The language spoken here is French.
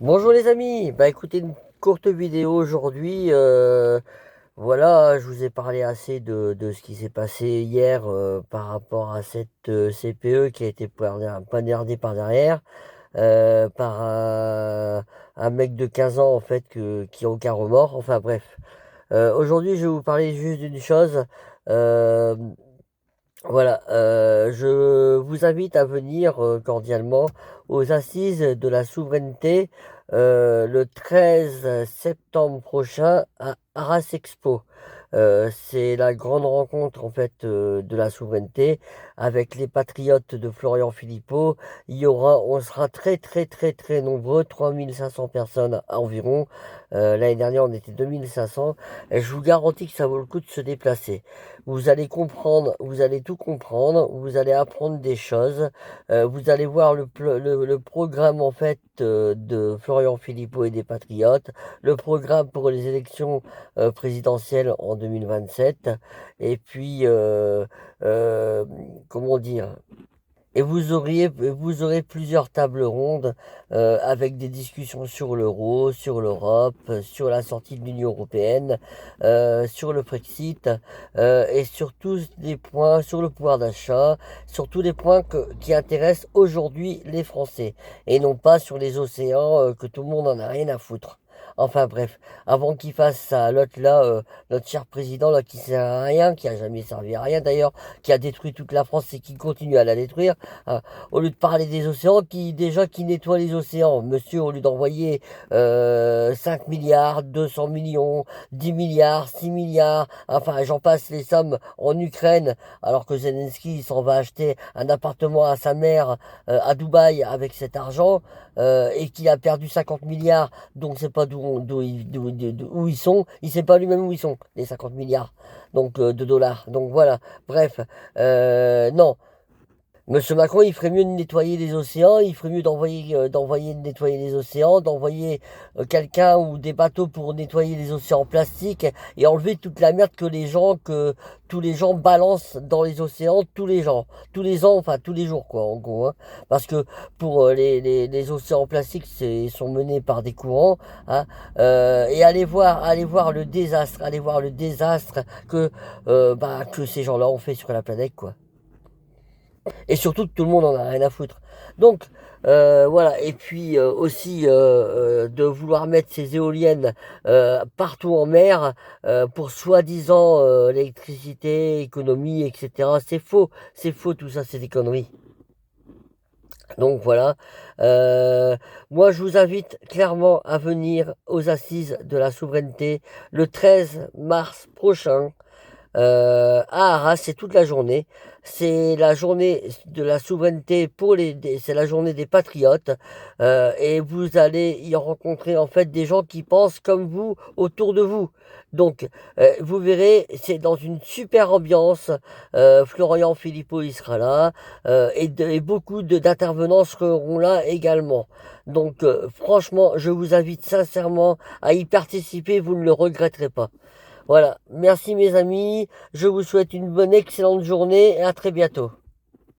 Bonjour les amis, bah écoutez une courte vidéo aujourd'hui, voilà, je vous ai parlé assez de ce qui s'est passé hier par rapport à cette CPE qui a été poignardée par derrière par un mec de 15 ans en fait qui a aucun remords, enfin bref. Aujourd'hui je vais vous parler juste d'une chose, euh, voilà, je vous invite à venir cordialement aux Assises de la souveraineté le 13 septembre prochain à Arras Expo. C'est la grande rencontre en fait de la souveraineté avec les patriotes de Florian Philippot. On sera très très très très nombreux, 3500 personnes environ. L'année dernière on était 2500 et je vous garantis que ça vaut le coup de se déplacer. Vous allez comprendre, vous allez tout comprendre, vous allez apprendre des choses, vous allez voir le programme en fait de Florian Philippot et des Patriotes, le programme pour les élections présidentielles en 2027, et puis euh, comment dire, et vous aurez plusieurs tables rondes avec des discussions sur l'euro, sur l'Europe, sur la sortie de l'Union européenne, sur le Brexit et sur tous les points, sur le pouvoir d'achat, sur tous les points qui intéressent aujourd'hui les Français et non pas sur les océans que tout le monde en a rien à foutre. Enfin bref, avant qu'il fasse ça, l'autre là, notre cher président là qui sert à rien, qui a jamais servi à rien d'ailleurs, qui a détruit toute la France et qui continue à la détruire. Ah, au lieu de parler des océans, qui nettoient les océans. Monsieur, au lieu d'envoyer 5 milliards, 200 millions, 10 milliards, 6 milliards, enfin j'en passe les sommes en Ukraine, alors que Zelensky il s'en va acheter un appartement à sa mère à Dubaï avec cet argent, et qu'il a perdu 50 milliards, donc on ne sait pas où ils sont, il ne sait pas lui-même où ils sont, les 50 milliards donc, de dollars. Donc voilà, bref, non. Monsieur Macron, il ferait mieux de nettoyer les océans, il ferait mieux d'envoyer nettoyer les océans, d'envoyer quelqu'un ou des bateaux pour nettoyer les océans plastiques et enlever toute la merde que tous les gens balancent dans les océans, tous les ans, enfin tous les jours quoi, en gros, hein. Parce que pour les océans plastiques, ils sont menés par des courants, hein, et allez voir allez voir le désastre que ces gens-là ont fait sur la planète, quoi. Et surtout que tout le monde en a rien à foutre. Donc voilà, et puis aussi de vouloir mettre ces éoliennes partout en mer pour soi-disant l'électricité, économie, etc. C'est faux tout ça, c'est des conneries. Donc voilà, Euh, moi je vous invite clairement à venir aux Assises de la souveraineté le 13 mars prochain à Arras, c'est toute la journée. C'est la journée de la souveraineté c'est la journée des patriotes. Et vous allez y rencontrer en fait des gens qui pensent comme vous autour de vous. Donc, vous verrez, c'est dans une super ambiance. Florian Philippot, il sera là. Et beaucoup d'intervenants seront là également. Donc, franchement, je vous invite sincèrement à y participer, vous ne le regretterez pas. Voilà, merci mes amis, je vous souhaite une bonne excellente journée et à très bientôt.